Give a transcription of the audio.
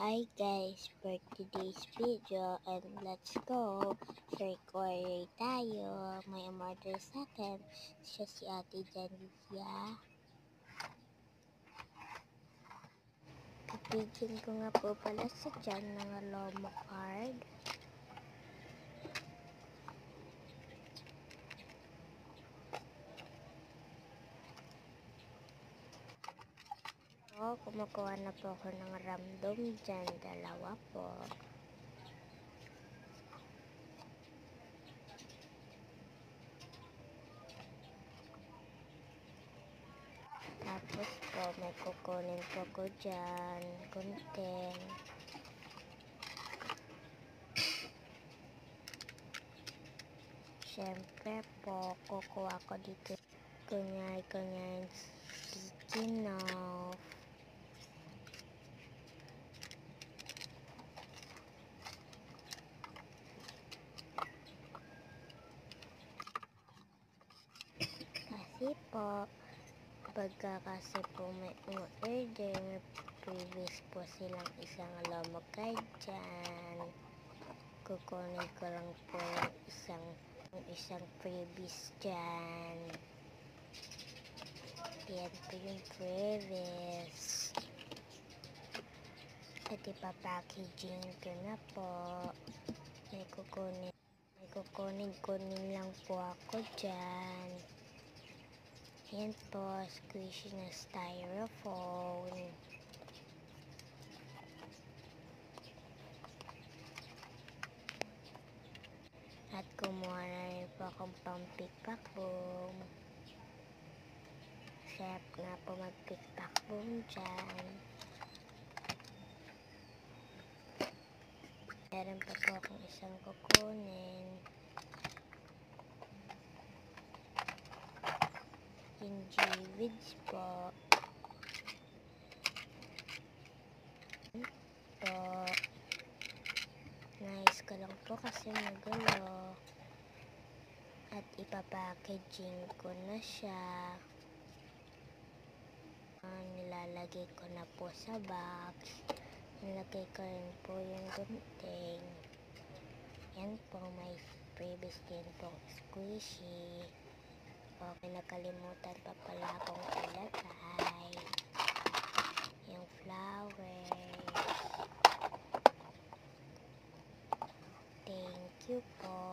Hi guys, for today's video and let's go. So inquiry tayo. May umorder sa akin. Siya si Ate Janivia. Pipigyan ko nga po pala sa dyan mga Lomo card. So, kumukuha na po ako ng random dyan. Dalawa po. Tapos po, may kukunin po ko dyan. Kunting. Siyempre po, kukuha ko dito. Kunyay speaking of. Kasi po, kasi po may order, previous po silang isang Lomo card dyan. Kukunin ko lang po yung isang previous dyan. Yan po yung previous. At ipapackaging ko na po. May kukunin lang po ako dyan. Yan po, squishy na styrofoam. At kumuha na rin po akong pang-pick-pack-boom. Sarap nga po mag-pick-pack-boom dyan. Meron pa po akong isang kukunin. Yung G-Vids po. Nice ko lang po kasi magulo. At ipapackaging ko na siya. Nilalagay ko na po sa box. Nilagay ko rin po yung gunting. Yan po, may previous din pong squishy. Okay, nakalimutan pa pala akong ilagay yung flowers. Thank you po.